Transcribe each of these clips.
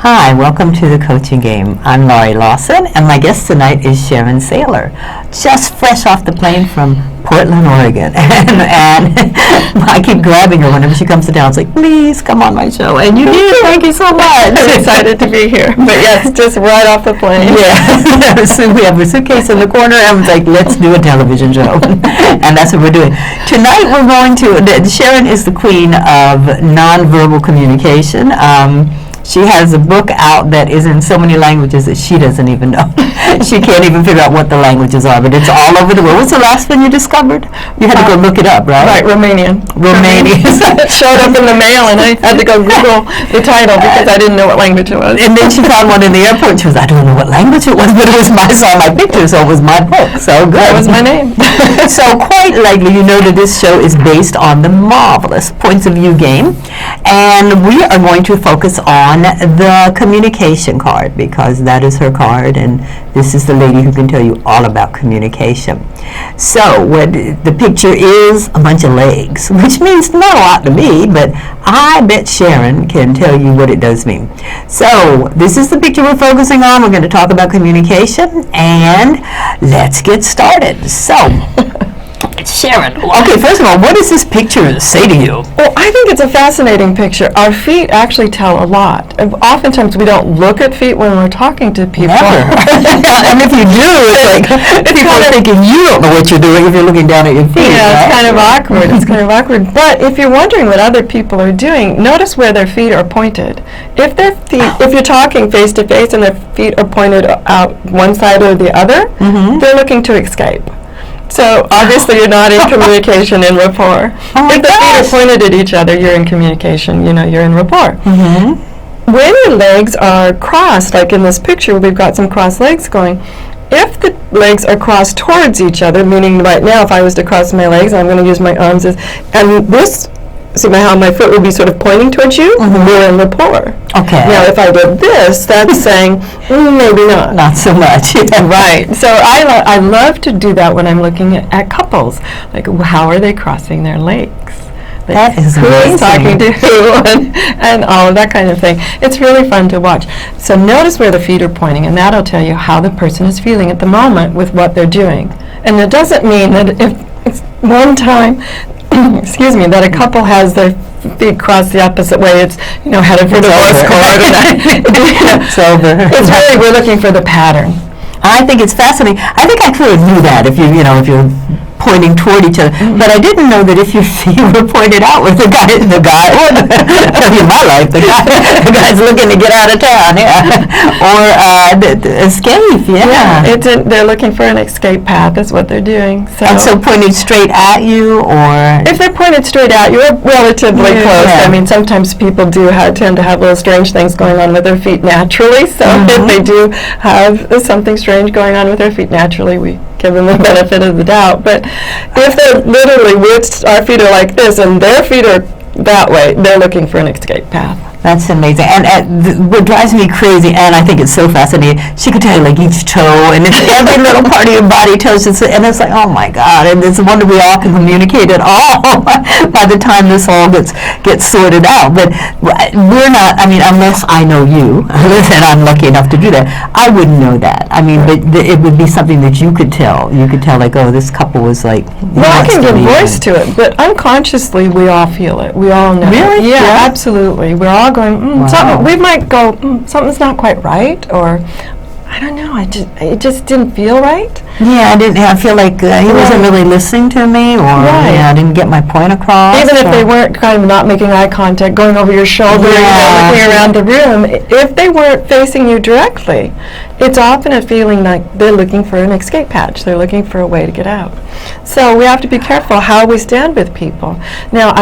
Hi, welcome to the Coaching Game. I'm Laurie Lawson, and my guest tonight is Sharon Sayler, just fresh off the plane from Portland, Oregon. And I keep grabbing her whenever she comes to town. It's like, please come on my show. And you did. Thank you so much. I'm excited to be here. But yes, just right off the plane. Yeah. So we have a suitcase in the corner, and it's like, let's do a television show. And that's what we're doing. Tonight we're going to, Sharon is the queen of nonverbal communication. She has a book out that is in so many languages that she doesn't even know. She can't even figure out what the languages are, but it's all over the world. What's the last one you discovered? You had to go look it up, right? Right, Romanian. It showed up in the mail, and I had to go Google the title because I didn't know what language it was. And then she found one in the airport. She was, I don't know what language it was, but it was I saw my picture, so it was my book. So good. That was my name. So quite likely you know that this show is based on the marvelous Points of View game, and we are going to focus on the communication card, because that is her card, and this is the lady who can tell you all about communication. So what the picture is, a bunch of legs, which means not a lot to me, but I bet Sharon can tell you what it does mean. So this is the picture we're focusing on. We're going to talk about communication, and let's get started. So Sharon, okay, first of all, what does this picture say to you? Well, I think it's a fascinating picture. Our feet actually tell a lot. And oftentimes we don't look at feet when we're talking to people. Never. And if you do, it's like people are thinking you don't know what you're doing if you're looking down at your feet. Yeah, right? it's kind of awkward. It's kind of awkward. But if you're wondering what other people are doing, notice where their feet are pointed. If you're talking face to face and their feet are pointed out one side or the other, they're looking to escape. So obviously you're not in communication and rapport. If the feet are pointed at each other, you're in communication, you're in rapport. When your legs are crossed, like in this picture, we've got some crossed legs going. If the legs are crossed towards each other, meaning right now if I was to cross my legs, I'm going to use my arms and this, see how my foot would be sort of pointing towards you? We're in rapport. Okay. Now, if I did this, that's saying, maybe not. Not so much. Right. So I love to do that when I'm looking at couples. Like, how are they crossing their legs? That is who amazing. is talking to who and all of that kind of thing. It's really fun to watch. So notice where the feet are pointing, and that'll tell you how the person is feeling at the moment with what they're doing. And it doesn't mean that if it's one time excuse me, that a couple has their feet crossed the opposite way, it's, headed for divorce court. It's over. It's really, we're looking for the pattern. I think it's fascinating. I think I could have knew that if you're pointing toward each other, but I didn't know that if your feet were pointed outward, the guy, or in my life, the guy's looking to get out of town, or escape, They're looking for an escape path, is what they're doing. And so pointed straight at you, or? If they're pointed straight at you, we're relatively close. I mean, sometimes people do tend to have little strange things going on with their feet naturally, so if they do have something strange going on with their feet naturally, we give them the benefit of the doubt. But if they're literally, our feet are like this and their feet are that way, they're looking for an escape path. That's amazing. And what drives me crazy, and I think it's so fascinating, she could tell you like each toe, and it's every little part of your body tells you, and it's like, oh my God, and it's a wonder we all can communicate at all by the time this all gets sorted out. But we're not, unless I know you, and I'm lucky enough to do that, I wouldn't know that. But it would be something that you could tell. You could tell like, oh, this couple was like, well, I can give voice to it, but unconsciously we all feel it. We all know. Really? Yeah, absolutely. We're all going, we might go, something's not quite right, or I don't know, it just didn't feel right. Yeah, I feel like he wasn't really listening to me, or I didn't get my point across. Even if they weren't kind of not making eye contact, going over your shoulder, looking around the room, if they weren't facing you directly, it's often a feeling like they're looking for an escape hatch. They're looking for a way to get out. So we have to be careful how we stand with people. Now,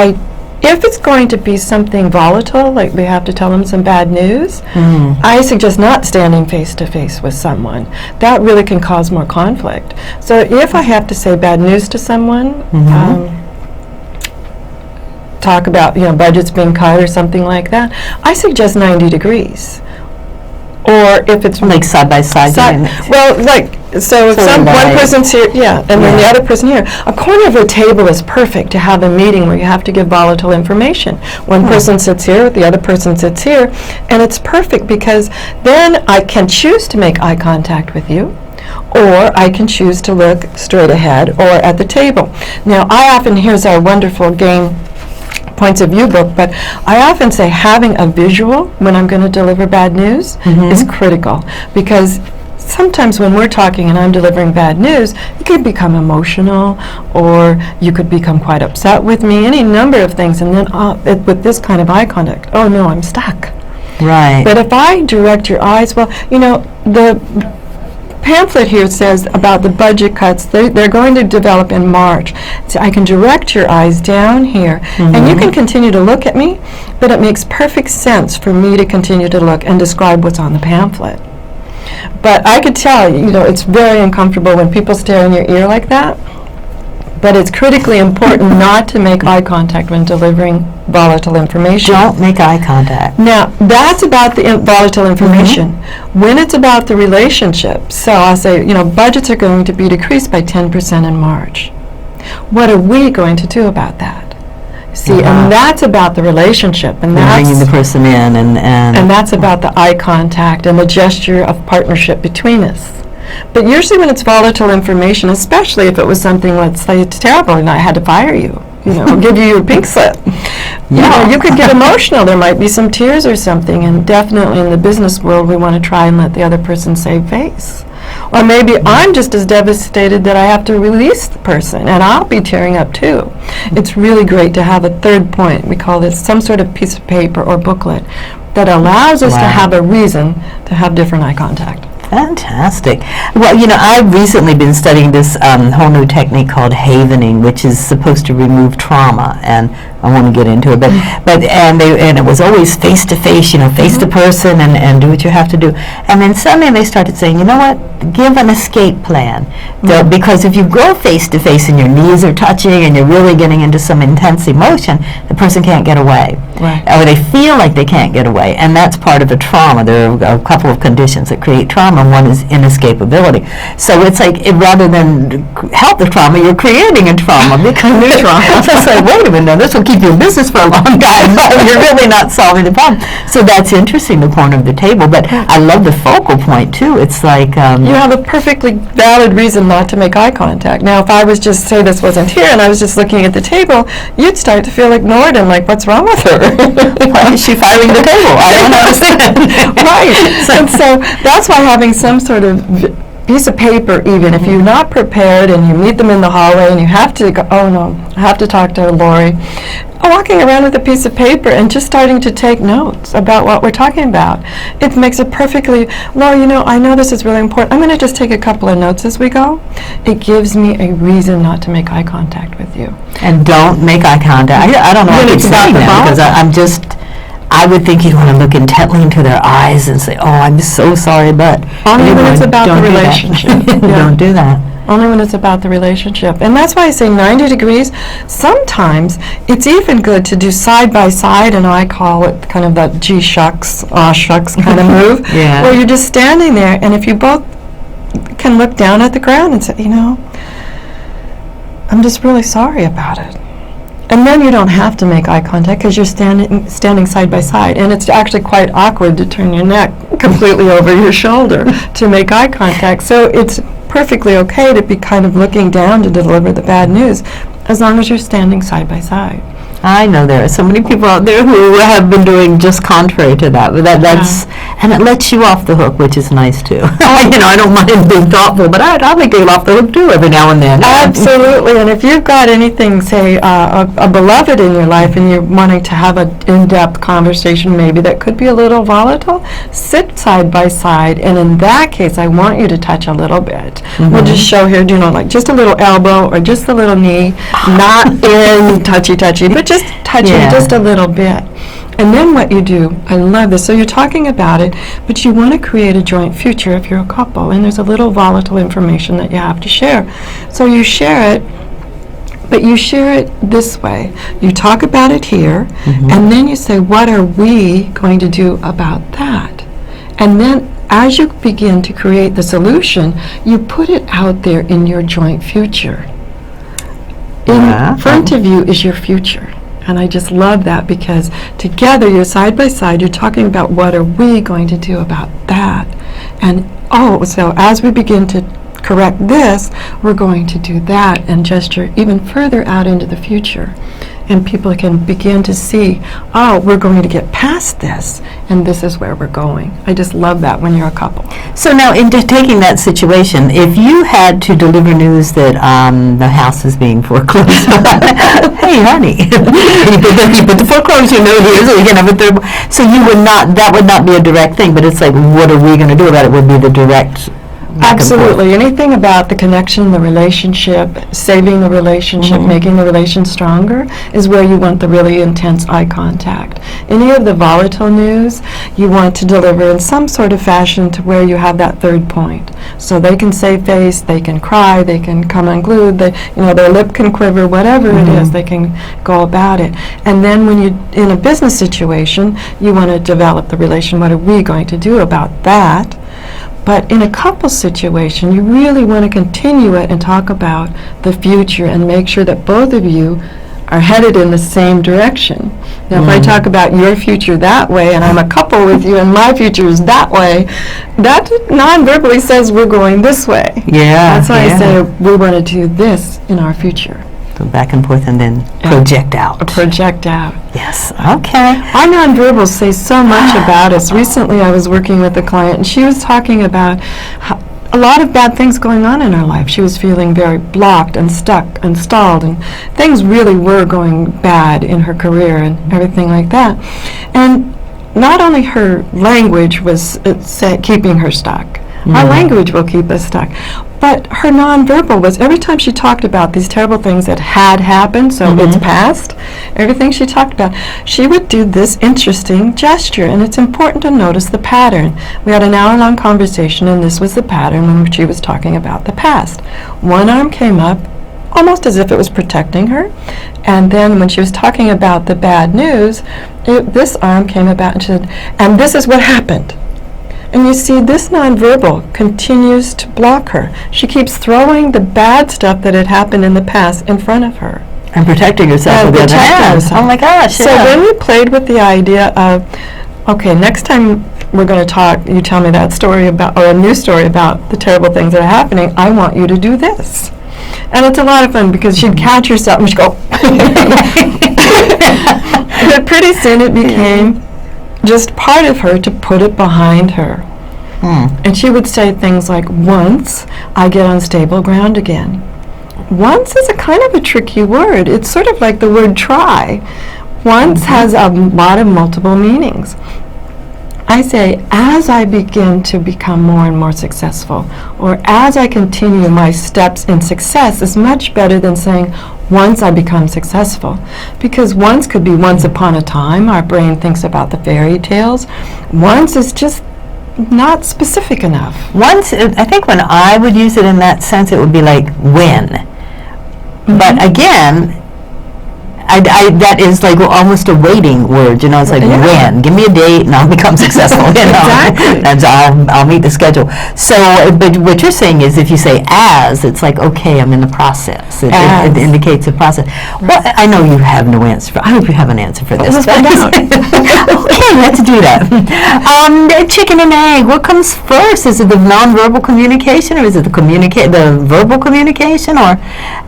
if it's going to be something volatile, like we have to tell them some bad news, I suggest not standing face to face with someone. That really can cause more conflict. So if I have to say bad news to someone, talk about budgets being cut or something like that, I suggest 90 degrees. or if it's Like side by side. well, like, so if one person's here, and then the other person here, a corner of a table is perfect to have a meeting where you have to give volatile information. One person sits here, the other person sits here, and it's perfect because then I can choose to make eye contact with you, or I can choose to look straight ahead or at the table. Now, here's our wonderful game points of view book, but I often say having a visual when I'm going to deliver bad news is critical, because sometimes when we're talking and I'm delivering bad news, you could become emotional, or you could become quite upset with me, any number of things, and then with this kind of eye contact, oh no, I'm stuck. Right. But if I direct your eyes, well, the pamphlet here says about the budget cuts they're going to develop in March. So I can direct your eyes down here, and you can continue to look at me, but it makes perfect sense for me to continue to look and describe what's on the pamphlet. But I could tell, it's very uncomfortable when people stare in your ear like that. But it's critically important not to make eye contact when delivering volatile information. Don't make eye contact. Now, that's about the volatile information. When it's about the relationship, so I'll say, budgets are going to be decreased by 10% in March. What are we going to do about that? See, and that's about the relationship, and that's bringing the person in, and that's about the eye contact and the gesture of partnership between us. But usually when it's volatile information, especially if it was something, let's say it's terrible and I had to fire you, give you your pink slip, you could get emotional. There might be some tears or something, and definitely in the business world we want to try and let the other person save face. Or maybe I'm just as devastated that I have to release the person, and I'll be tearing up too. It's really great to have a third point. We call this some sort of piece of paper or booklet that allows us to have a reason to have different eye contact. Fantastic. Well, I've recently been studying this whole new technique called havening, which is supposed to remove trauma, and I won't get into it, but it was always face to face, face to person, and do what you have to do. And then suddenly they started saying, you know what, give an escape plan, because if you go face to face and your knees are touching and you're really getting into some intense emotion, the person can't get away, or they feel like they can't get away, and that's part of a trauma. There are a couple of conditions that create trauma. One is inescapability. So it's like, rather than help the trauma, you're creating a trauma, because new trauma. It's like, wait a minute, this will keep you in business for a long time, but you're really not solving the problem. So that's interesting, the corner of the table. But I love the focal point too. It's like you have a perfectly valid reason not to make eye contact. Now, if I was just say this wasn't here and I was just looking at the table, you'd start to feel ignored and like, what's wrong with her? Why is she firing the table? I don't understand. Right. And so that's why having some sort of piece of paper, even if you're not prepared and you meet them in the hallway and you have to go, oh no, I have to talk to Laurie, walking around with a piece of paper and just starting to take notes about what we're talking about. It makes it perfectly, Laurie, I know this is really important. I'm going to just take a couple of notes as we go. It gives me a reason not to make eye contact with you. And don't make eye contact. I don't know what it's saying now, because I would think you'd want to look intently into their eyes and say, oh, I'm so sorry, but only when it's about the relationship. Don't do that. Only when it's about the relationship. And that's why I say 90 degrees. Sometimes it's even good to do side by side, and I call it kind of that gee shucks, aw shucks kind of move, where you're just standing there, and if you both can look down at the ground and say, I'm just really sorry about it. And then you don't have to make eye contact because you're standing side by side. And it's actually quite awkward to turn your neck completely over your shoulder to make eye contact. So it's perfectly okay to be kind of looking down to deliver the bad news, as long as you're standing side by side. I know there are so many people out there who have been doing just contrary to that, but that's and it lets you off the hook, which is nice too. I don't mind being thoughtful, but I'll make you off the hook too every now and then. Absolutely, and if you've got anything, say a beloved in your life, and you're wanting to have an in-depth conversation, maybe that could be a little volatile, sit side by side, and in that case, I want you to touch a little bit. We'll just show here, like just a little elbow or just a little knee, not in touchy, but just touching just a little bit. And then what you do, I love this, so you're talking about it, but you want to create a joint future if you're a couple, and there's a little volatile information that you have to share. So you share it, but you share it this way. You talk about it here, and then you say, what are we going to do about that? And then as you begin to create the solution, you put it out there in your joint future. In front of you is your future. And I just love that, because together you're side by side, you're talking about what are we going to do about that. And so as we begin to correct this, we're going to do that, and gesture even further out into the future. And people can begin to see, we're going to get past this, and this is where we're going. I just love that when you're a couple. So now, in taking that situation, if you had to deliver news that the house is being foreclosed, hey, honey, you put the foreclosure note here so you can have a third. So you would not, that would not be a direct thing, but it's like, what are we going to do about it? Would be the direct. Absolutely. Anything about the connection, the relationship, saving the relationship, making the relation stronger, is where you want the really intense eye contact. Any of the volatile news, you want to deliver in some sort of fashion to where you have that third point. So they can save face, they can cry, they can come unglued, their lip can quiver, whatever it is, they can go about it. And then when you're in a business situation, you want to develop the relation. What are we going to do about that? But in a couple situation, you really want to continue it and talk about the future and make sure that both of you are headed in the same direction. Now, if I talk about your future that way, and I'm a couple with you, and my future is that way, that non-verbally says we're going this way. Yeah. That's why I say we want to do this in our future. So back and forth, and then project out. Project out. Yes. Okay. Our nonverbals say so much about us. Recently, I was working with a client, and she was talking about a lot of bad things going on in her life. She was feeling very blocked and stuck and stalled, and things really were going bad in her career and everything like that. And not only her language was keeping her stuck. Our language will keep us stuck. But her nonverbal was, every time she talked about these terrible things that had happened, so it's past, everything she talked about, she would do this interesting gesture. And it's important to notice the pattern. We had an hour-long conversation, and this was the pattern when she was talking about the past. One arm came up, almost as if it was protecting her. And then when she was talking about the bad news, this arm came about and she said, and this is what happened. And you see, this nonverbal continues to block her. She keeps throwing the bad stuff that had happened in the past in front of her. And protecting herself with the other hand. Oh my gosh. So then we played with the idea of, okay, next time we're going to talk, you tell me that story about, or a new story about the terrible things that are happening, I want you to do this. And it's a lot of fun, because she'd catch herself and she'd go. But pretty soon it became just part of her to put it behind her. And she would say things like, once I get on stable ground again. Once is a kind of a tricky word. It's sort of like the word try. Once has a lot of multiple meanings. I say, as I begin to become more and more successful, or as I continue my steps in success, is much better than saying, once I become successful. Because once could be once upon a time. Our brain thinks about the fairy tales. Once is just not specific enough. Once, I think when I would use it in that sense, it would be like when. But again, that is like almost a waiting word, it's like when. Give me a date and I'll become successful, Exactly. And I'll meet the schedule. So, but what you're saying is, if you say as, it's like, okay, I'm in the process. It indicates a process. Well, I know you have no answer. I hope you have an answer for this. Let's find out. Okay, let's do that. Chicken and egg, what comes first? Is it the nonverbal communication, or is it the verbal communication, or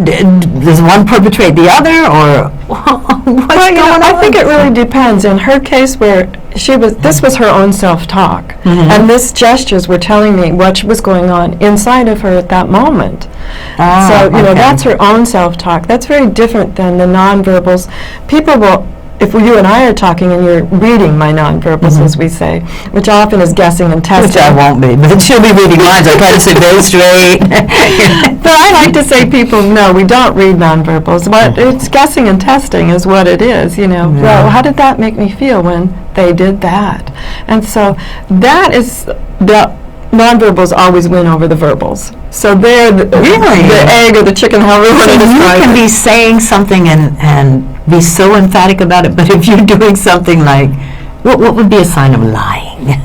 does one perpetrate the other, or what's going on? I think it really depends. In her case, where this was her own self-talk, and these gestures were telling me what was going on inside of her at that moment. So that's her own self-talk. That's very different than the nonverbals. People will, if you and I are talking and you're reading my nonverbals, as we say, which often is guessing and testing. Which I won't be, but she'll be reading mine, so I try to sit very straight. But I like to say, people, no, we don't read nonverbals. But it's guessing and testing is what it is, Well, how did that make me feel when they did that? And so that is the nonverbals always win over the verbals. So they're the egg or the chicken, however you want to describe it. You can be saying something and be so emphatic about it, but if you're doing something like, what would be a sign of lying?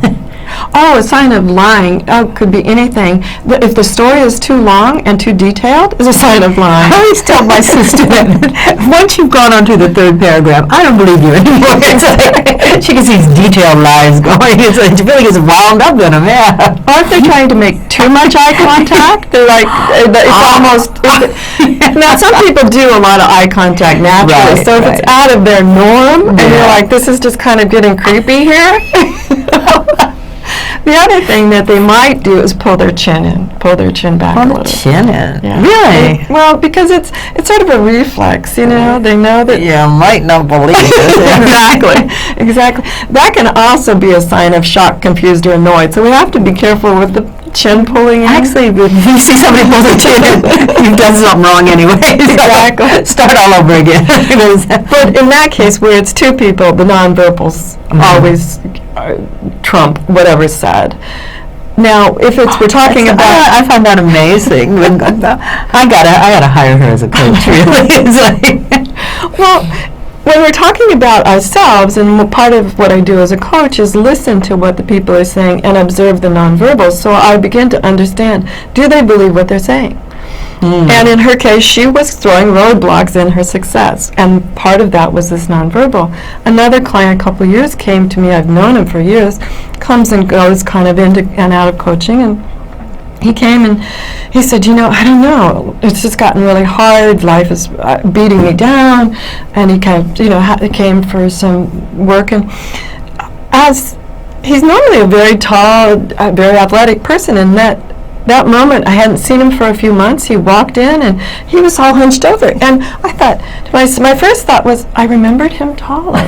Oh, a sign of lying. Oh, could be anything. If the story is too long and too detailed, is a sign of lying. I always tell my sister that once you've gone on to the third paragraph, I don't believe you anymore. It's like, she can see these detailed lies going. It's like, she really gets wound up in them, yeah. Or if they're trying to make too much eye contact, they're like, it's almost... Now, some people do a lot of eye contact naturally, so if it's out of their norm, and you're like, this is just kind of getting creepy here. The other thing that they might do is pull their chin back a little. Chin in? Yeah. Really? Well, because it's sort of a reflex, you know. They know that. Yeah, might not believe it. Exactly. That can also be a sign of shocked, confused, or annoyed. So we have to be careful with the chin pulling in. Actually, if you see somebody pull their chin in, you've done something wrong anyway. Exactly. Start all over again. But in that case, where it's two people, the nonverbals always trump whatever's said. Now, if we're talking about, I find that amazing. I gotta hire her as a coach. Really, it's like, well, when we're talking about ourselves, and part of what I do as a coach is listen to what the people are saying and observe the nonverbals. So I begin to understand: do they believe what they're saying? And in her case, she was throwing roadblocks in her success, and part of that was this nonverbal. Another client a couple of years came to me, I've known him for years, comes and goes kind of into and out of coaching, and he came and he said, I don't know, it's just gotten really hard, life is beating me down, and he kind of, came for some work, and as he's normally a very tall, very athletic person, and that moment, I hadn't seen him for a few months. He walked in, and he was all hunched over. And I thought, my first thought was, I remembered him taller.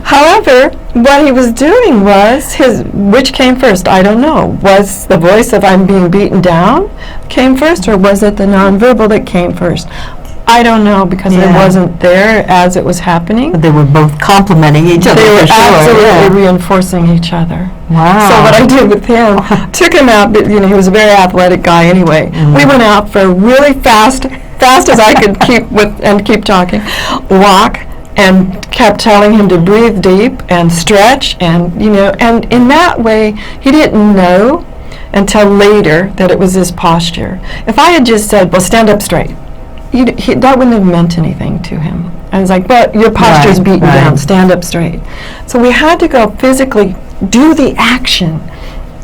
However, what he was doing was, which came first? I don't know. Was the voice of I'm being beaten down came first, or was it the nonverbal that came first? I don't know, because it wasn't there as it was happening. But they were both complementing each other. They were absolutely reinforcing each other. Wow. So what I did with him, took him out, he was a very athletic guy anyway. We went out for a really fast as I could keep talking, walk, and kept telling him to breathe deep and stretch, and and in that way, he didn't know until later that it was his posture. If I had just said, well, stand up straight, that wouldn't have meant anything to him. I was like, but your posture's beaten down, stand up straight. So we had to go physically do the action,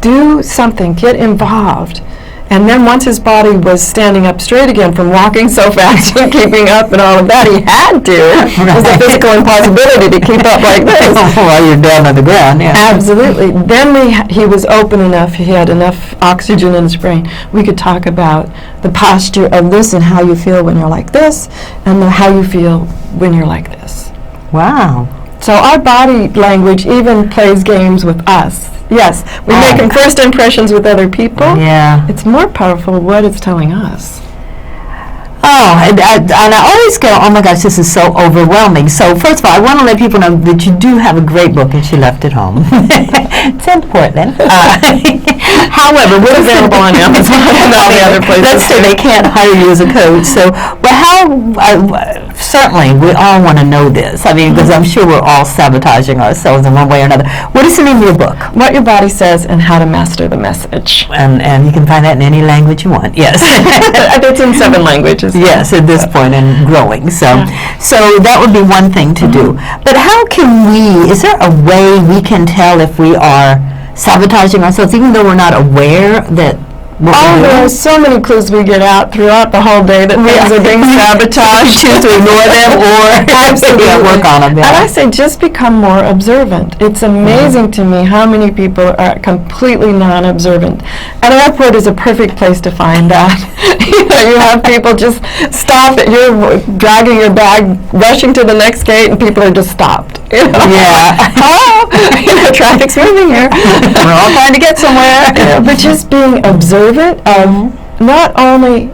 do something, get involved. And then once his body was standing up straight again from walking so fast and keeping up and all of that, he had to. It was a physical impossibility to keep up like this. While you're down on the ground, yeah. Absolutely. Then he was open enough, he had enough oxygen in his brain. We could talk about the posture of this and how you feel when you're like this, and how you feel when you're like this. Wow. So our body language even plays games with us. Yes, we make first impressions with other people. Yeah. It's more powerful what it's telling us. Oh, and I always go, oh my gosh, this is so overwhelming. So first of all, I want to let people know that you do have a great book, and she left it home. It's in Portland. However, we're available on Amazon and all the other places. Let's say they can't hire you as a coach. So, certainly we all want to know this. I mean, because I'm sure we're all sabotaging ourselves in one way or another. What is the name of your book? What Your Body Says and How to Master the Message. And you can find that in any language you want. Yes. It's in 7 languages. Yes, at this point, and growing. So that would be one thing to do. But how can is there a way we can tell if we are sabotaging ourselves, even though we're not aware that there are so many clues we get out throughout the whole day that things are being sabotaged. Choose to ignore them or absolutely work on them. And I say just become more observant. It's amazing to me how many people are completely non-observant. An airport is a perfect place to find that. You have people just stop at you're dragging your bag, rushing to the next gate, and people are just stopped. Yeah. Traffic's moving here. We're all trying to get somewhere. But just being observant of not only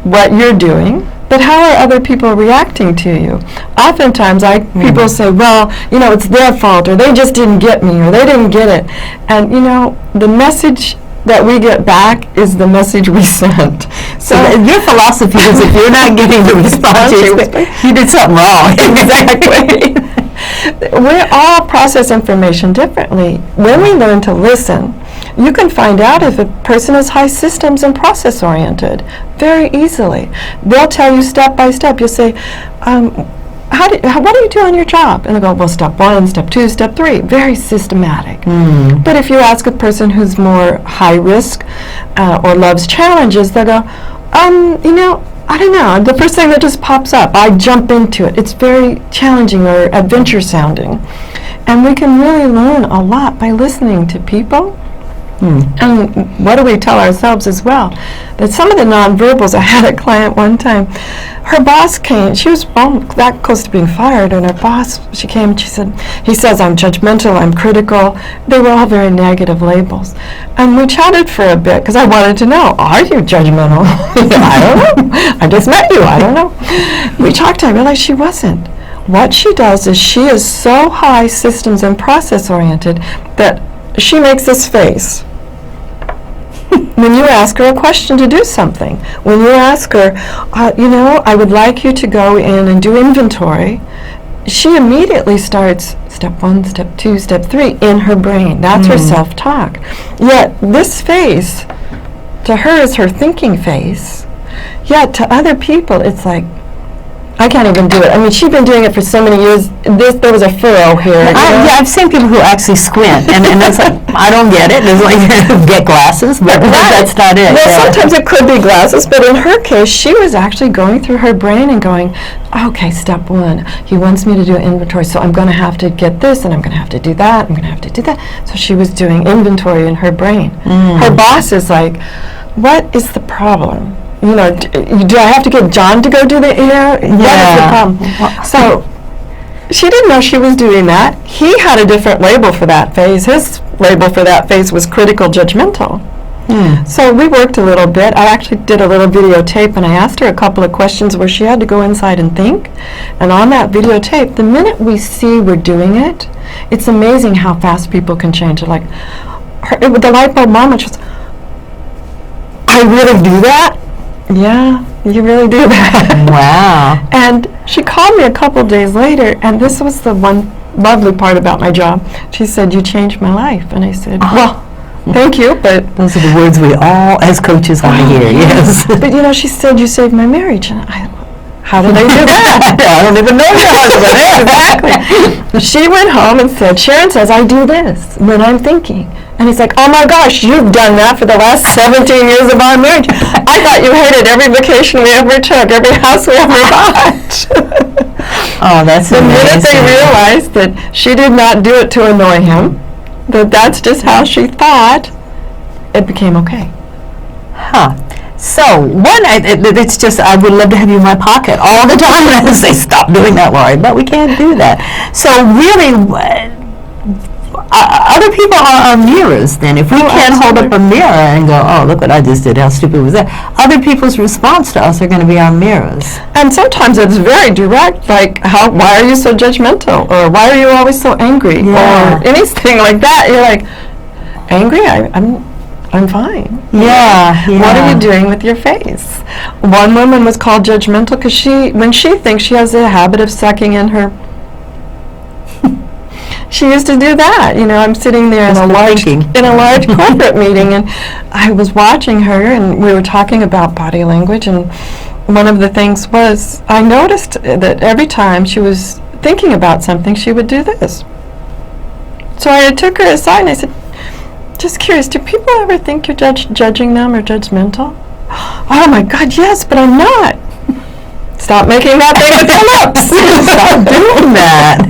what you're doing, but how are other people reacting to you? Oftentimes, people say, well, it's their fault, or they just didn't get me, or they didn't get it. And, the message that we get back is the message we sent. So your philosophy is if you're not getting the response, you did something wrong. Exactly. We all process information differently. When we learn to listen, you can find out if a person is high systems and process oriented very easily. They'll tell you step by step. You'll say, what do you do on your job? And they'll go, well, step 1, step 2, step 3. Very systematic. But if you ask a person who's more high risk or loves challenges, they'll go, I don't know. The first thing that just pops up, I jump into it. It's very challenging or adventure sounding. And we can really learn a lot by listening to people. And what do we tell ourselves as well? That some of the nonverbals, I had a client one time, her boss came, she was that close to being fired, and her boss, she came and she said, he says, I'm judgmental, I'm critical. They were all very negative labels. And we chatted for a bit, because I wanted to know, are you judgmental? I don't know. I just met you, I don't know. We talked, I realized she wasn't. What she does is she is so high systems and process oriented that she makes this face when you ask her a question to do something. When you ask her, I would like you to go in and do inventory, she immediately starts step 1, step 2, step 3 in her brain. That's her self-talk. Yet this face, to her, is her thinking face. Yet to other people, it's like, I can't even do it. I mean, she's been doing it for so many years. There was a furrow here. Yeah, I've seen people who actually squint, and that's like, I don't get it. There's like, get glasses, but that's not it. Well, sometimes it could be glasses, but in her case, she was actually going through her brain and going, okay, step 1, he wants me to do inventory, so I'm going to have to get this, and I'm going to have to do that, I'm going to have to do that. So she was doing inventory in her brain. Her boss is like, what is the problem? Do I have to get John to go do the, what is the problem? So she didn't know she was doing that. He had a different label for that phase. His label for that phase was critical judgmental. So we worked a little bit. I actually did a little videotape, and I asked her a couple of questions where she had to go inside and think. And on that videotape, the minute we see we're doing it, it's amazing how fast people can change. Like, the light bulb moment, she was, I really do that? Yeah, you really do that. Wow. And she called me a couple days later, and this was the one lovely part about my job. She said, you changed my life. And I said, well, thank you, but... Those are the words we all, as coaches, want to hear, yes. But, she said, you saved my marriage. And how did I do that? I don't even know your husband. Exactly. She went home and said, Sharon says, I do this when I'm thinking. And he's like, oh my gosh, you've done that for the last 17 years of our marriage. I thought you hated every vacation we ever took, every house we ever bought. Oh, that's the amazing. minute they realized that she did not do it to annoy him, that that's just how she thought, it became okay. Huh. So, it's just, I would love to have you in my pocket all the time, and I say, stop doing that, Laurie, but we can't do that. So really, other people are our mirrors then. If we can't hold up a mirror and go, oh, look what I just did, how stupid was that? Other people's response to us are going to be our mirrors. And sometimes it's very direct, like, why are you so judgmental? Or why are you always so angry? Yeah. Or anything like that. You're like, angry? I'm fine. Yeah. What are you doing with your face? One woman was called judgmental because when she thinks, she has a habit of sucking in her. She used to do that. I'm sitting there in a large corporate meeting, and I was watching her, and we were talking about body language, and one of the things was, I noticed that every time she was thinking about something, she would do this. So I took her aside and I said, just curious, do people ever think you're judging them or judgmental? Oh my God, yes, but I'm not. Stop making that thing with your lips. Stop doing that.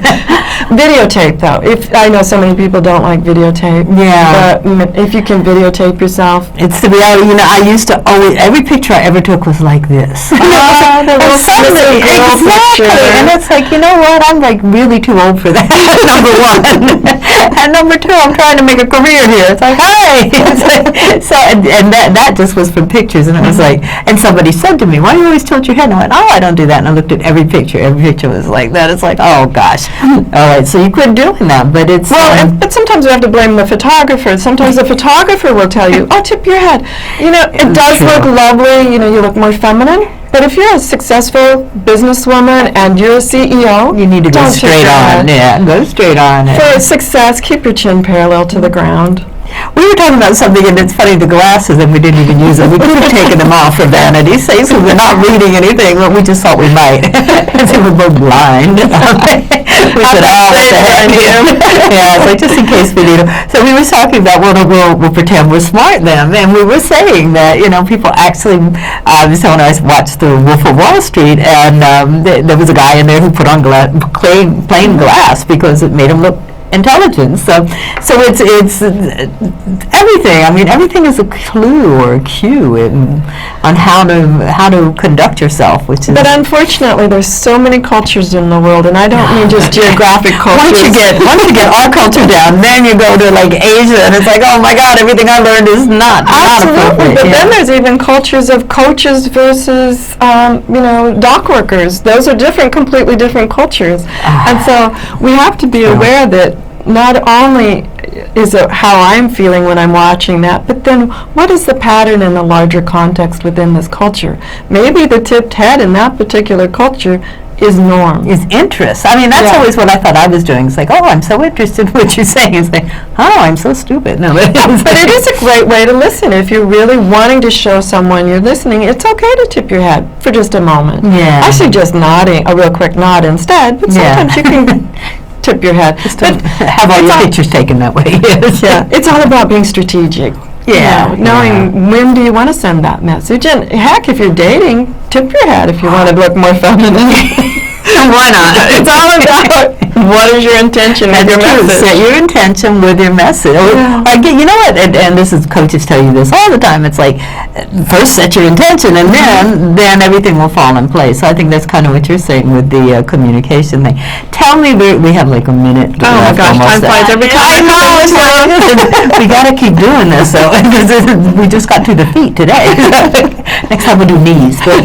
Videotape, though. I know so many people don't like videotape. Yeah. But if you can videotape yourself. It's the reality. I used to always, every picture I ever took was like this. Exactly. And it's like, you know what? I'm like really too old for that, number one. And number two, I'm trying to make a career here. It's like, hey. So, and that just was from pictures. And it was like, and somebody said to me, why do you always tilt your head? And I went, oh, I don't do that. And I looked at every picture. Every picture was like that. It's like, oh gosh. All right, so you quit doing that, but it's... Well, but sometimes we have to blame the photographer. Sometimes the photographer will tell you, oh, tip your head. It does look lovely. You look more feminine. But if you're a successful businesswoman and you're a CEO, You need to go don't tip straight your on. head. Yeah, go straight on it. For success, keep your chin parallel to the ground. We were talking about something, and it's funny, the glasses, and we didn't even use them. We could have taken them off for vanity's sake, so we're not reading anything, but we just thought we might. Since we're both blind. We said, oh, what the heck. Yeah, so just in case we need them. So we were talking about, we'll pretend we're smart then, and we were saying that, people actually, so when I watched The Wolf of Wall Street, and there was a guy in there who put on plain glass because it made him look intelligence. So it's everything. I mean, everything is a clue or a cue on how to conduct yourself. Which is. But unfortunately, there's so many cultures in the world, and I don't mean just geographic cultures. Once you get our culture down, then you go to like Asia, and it's like, oh my God, everything I learned is not Absolutely. appropriate. But then there's even cultures of coaches versus dock workers. Those are completely different cultures, and so we have to be aware that not only is it how I'm feeling when I'm watching that, but then what is the pattern in the larger context within this culture? Maybe the tipped head in that particular culture is norm. Is interest. I mean, that's always what I thought I was doing. It's like, oh, I'm so interested in what you're saying. It's like, oh, I'm so stupid. No, but it is a great way to listen. If you're really wanting to show someone you're listening, it's okay to tip your head for just a moment. Yeah. I suggest nodding, a real quick nod instead, but sometimes you can tip your head. But have all your pictures taken that way. Yeah, it's all about being strategic. Yeah, knowing when do you want to send that message. And heck, if you're dating, tip your head if you want to look more feminine. Why not? It's all about what is your intention with your message. Set your intention with your message. You know what? And this is, coaches tell you this all the time. It's like, first set your intention, and then everything will fall in place. So I think that's kind of what you're saying with the communication thing. Tell me, we have like a minute. Oh my gosh, time flies every time. We got to keep doing this, so we just got to the feet today. Next time we'll do knees. But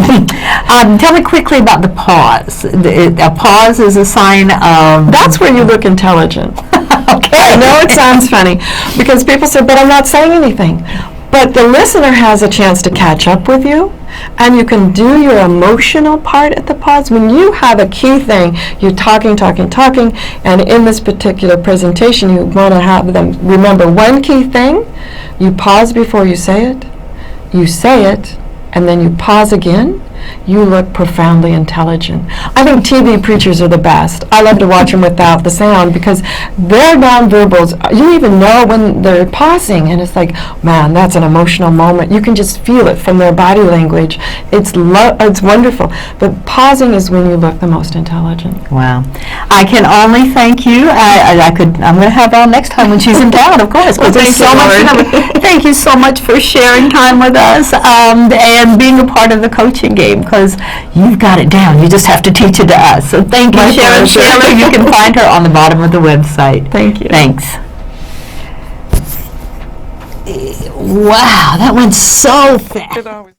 tell me quickly about the pause. A pause is a sign of... That's where you look intelligent. Okay. I know it sounds funny, because people say, but I'm not saying anything. But the listener has a chance to catch up with you, and you can do your emotional part at the pause. When you have a key thing, you're talking, and in this particular presentation, you want to have them remember one key thing. You pause before you say it, and then you pause again. You look profoundly intelligent. I think TV preachers are the best. I love to watch them without the sound because their nonverbals, you even know when they're pausing, and it's like, man, that's an emotional moment. You can just feel it from their body language. It's wonderful. But pausing is when you look the most intelligent. Wow. I can only thank you. I'm going to have her on next time when she's in town, of course. Well, thank you, Laurie. Thank you so much for sharing time with us and being a part of the coaching game, because you've got it down. You just have to teach it to us. So thank you, Sharon Sayler. You can find her on the bottom of the website. Thank you. Thanks. Wow, that went so fast.